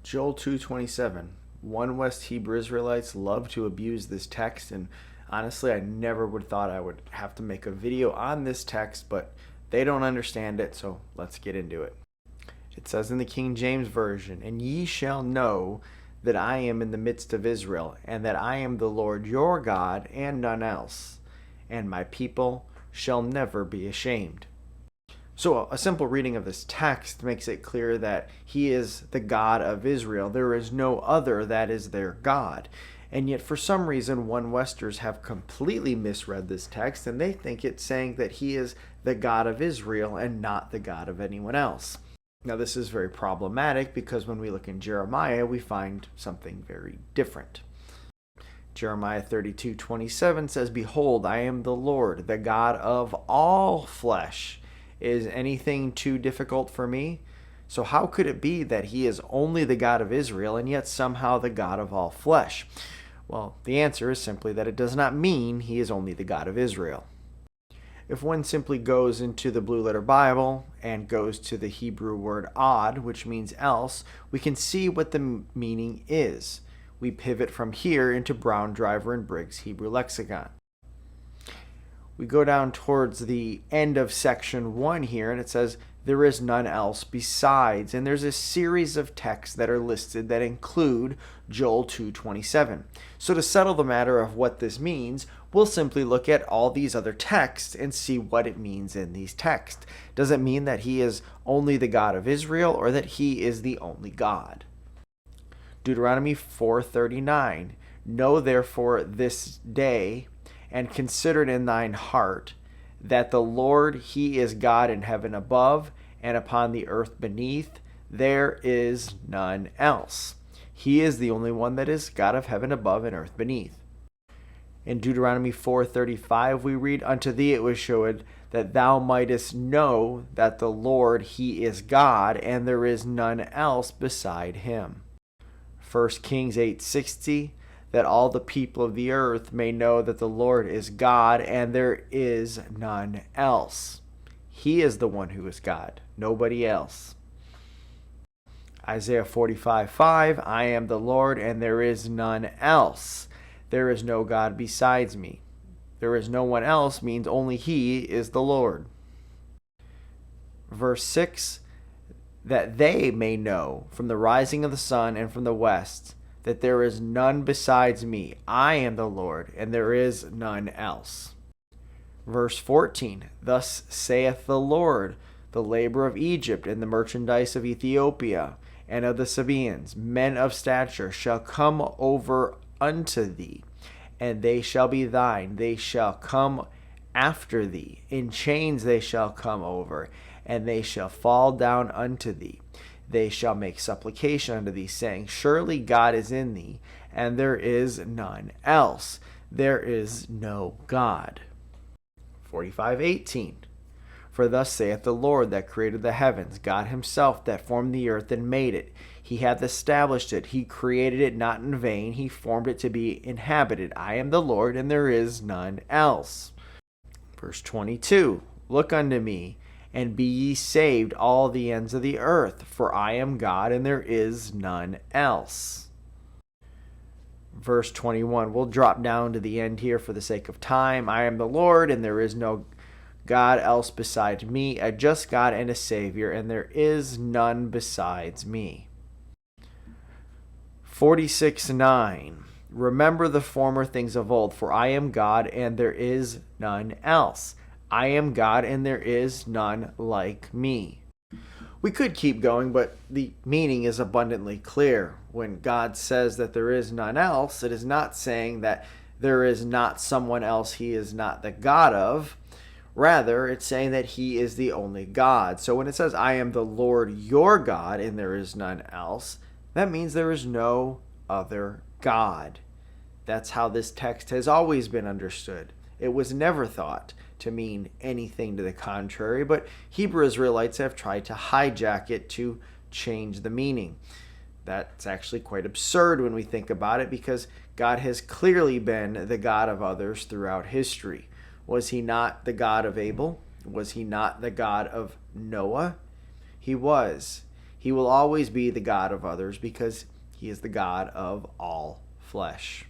Joel 2:27. One West Hebrew Israelites love to abuse this text, and honestly, I never would have thought I would have to make a video on this text, but they don't understand it, so let's get into it. It says in the King James Version, "And ye shall know that I am in the midst of Israel, and that I am the Lord your God, and none else, and my people shall never be ashamed." So a simple reading of this text makes it clear that he is the God of Israel. There is no other that is their God. And yet for some reason, one Westers have completely misread this text, and they think it's saying that he is the God of Israel and not the God of anyone else. Now this is very problematic because when we look in Jeremiah, we find something very different. Jeremiah 32:27 says, "Behold, I am the Lord, the God of all flesh. Is anything too difficult for me?" So how could it be that he is only the God of Israel and yet somehow the God of all flesh? Well, the answer is simply that it does not mean he is only the God of Israel. If one simply goes into the Blue Letter Bible and goes to the Hebrew word ad, which means else, we can see what the meaning is. We pivot from here into Brown, Driver, and Briggs' Hebrew Lexicon. We go down towards the end of section 1 here, and it says, "There is none else besides." And there's a series of texts that are listed that include Joel 2:27. So to settle the matter of what this means, we'll simply look at all these other texts and see what it means in these texts. Does it mean that he is only the God of Israel, or that he is the only God? Deuteronomy 4:39, "Know therefore this day, and consider it in thine heart, that the Lord, he is God in heaven above, and upon the earth beneath. There is none else." He is the only one that is God of heaven above and earth beneath. In Deuteronomy 4:35 we read, "Unto thee it was showed that thou mightest know that the Lord, he is God, and there is none else beside him." 1 Kings 8:60, "That all the people of the earth may know that the Lord is God, and there is none else." He is the one who is God, nobody else. Isaiah 45:5, "I am the Lord, and there is none else. There is no God besides me." There is no one else means only he is the Lord. Verse 6, "That they may know from the rising of the sun and from the west, that there is none besides me. I am the Lord, and there is none else." Verse 14, "Thus saith the Lord, the labor of Egypt and the merchandise of Ethiopia and of the Sabaeans, men of stature, shall come over unto thee, and they shall be thine. They shall come after thee. In chains they shall come over, and they shall fall down unto thee. They shall make supplication unto thee, saying, Surely God is in thee, and there is none else. There is no God." 45:18, "For thus saith the Lord that created the heavens, God himself that formed the earth and made it. He hath established it. He created it not in vain. He formed it to be inhabited. I am the Lord, and there is none else." Verse 22, "Look unto me, and be ye saved, all the ends of the earth, for I am God, and there is none else." Verse 21, we'll drop down to the end here for the sake of time. "I am the Lord, and there is no God else beside me, a just God and a Savior, and there is none besides me." 46:9, "Remember the former things of old, for I am God, and there is none else. I am God, and there is none like me." We could keep going, but the meaning is abundantly clear. When God says that there is none else, it is not saying that there is not someone else he is not the God of. Rather, it's saying that he is the only God. So when it says, "I am the Lord your God, and there is none else," that means there is no other God. That's how this text has always been understood. It was never thought to mean anything to the contrary, but Hebrew Israelites have tried to hijack it to change the meaning. That's actually quite absurd when we think about it, because God has clearly been the God of others throughout history. Was he not the God of Abel? Was he not the God of Noah? He was. He will always be the God of others because he is the God of all flesh.